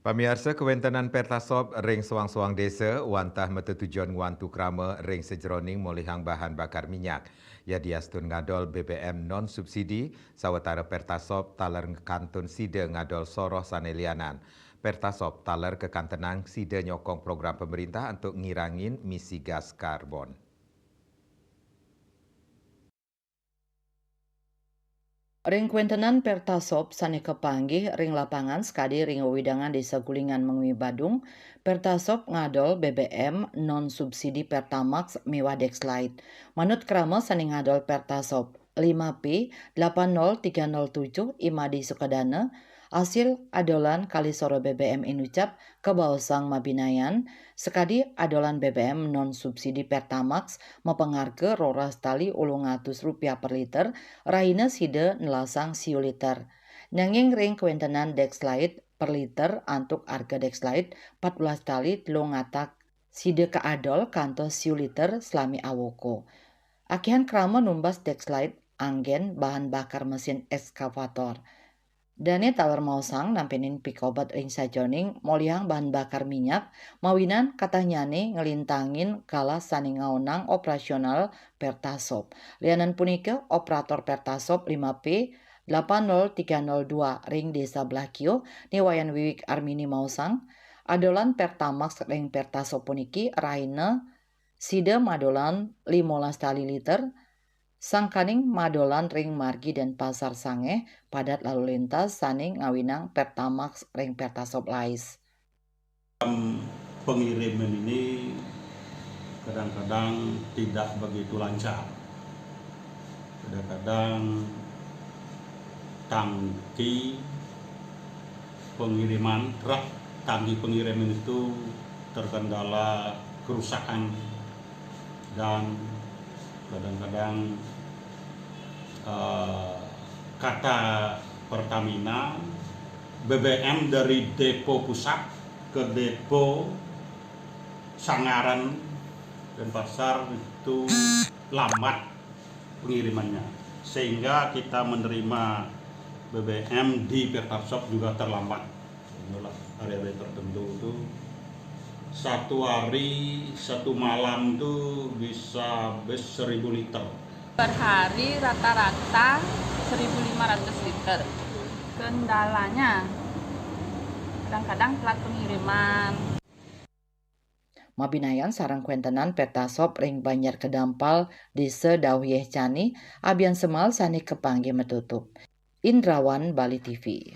Pamiarsa kewentenan Pertasop ring suang-suang desa wantah metetujuan wantu krama ring sejeroning molihang bahan bakar minyak. Ya diastun ngadol BBM non-subsidi sawatara Pertasop taler kantun sida ngadol soroh sanelianan. Pertasop taler kekantenang sida nyokong program pemerintah untuk ngirangin misi gas karbon. Ring kuentenan Pertasop sane kepanggih ring lapangan sekadi ring wewidangan desa Gulingan Mengwi Badung, Pertasop ngadol BBM non subsidi Pertamax mewah Dexlite. Manut krama sane ngadol Pertasop 5P 80307 Imadi Sukadana, hasil adolan kali soro BBM inucap ke Baosang Mabinayan, sekadi adolan BBM non subsidi Pertamax mempengarke roras tali Rp800 per liter, raina side nelasang siu liter. Nanging ring kuentenan Dexlite per liter antuk harga Dexlite 14 tali telung ngatak side keadol kantos siu liter selami awoko. Akihan krama numbas Dexlite anggen bahan bakar mesin ekskavator. Dane tawar mausang nampenin pikobat ring sajoning molihang bahan bakar minyak mawinan katanyane ngelintangin kala saning ngaunang operasional Pertasop. Lianan punika operator Pertasop 5P 80302 ring desa Blakio niwayan wiwik Armini mausang adolan Pertamax ring Pertasop puniki raina side madolan 15 tali liter. Sangkaning madolan ring margi dan pasar sange padat lalu lintas saning ngawinang Pertamax ring Pertasop lais. Pengiriman ini kadang-kadang tidak begitu lancar. Kadang-kadang tangki pengiriman truk, tangki pengiriman itu terkendala kerusakan dan kadang-kadang kata Pertamina BBM dari depo pusat ke depo Sangaran dan pasar itu lambat pengirimannya, sehingga kita menerima BBM di Pertasop juga terlambat. Area tertentu itu satu hari satu malam tuh bisa 1.000 liter. Per hari rata-rata 1.500 liter. Kendalanya kadang-kadang telat pengiriman. Mabinayan sarang kuentenan Pertasop ring Banjar Kedampal desa Dawyeh Cani abian semal sani kepanggih metutup. Indrawan Bali TV.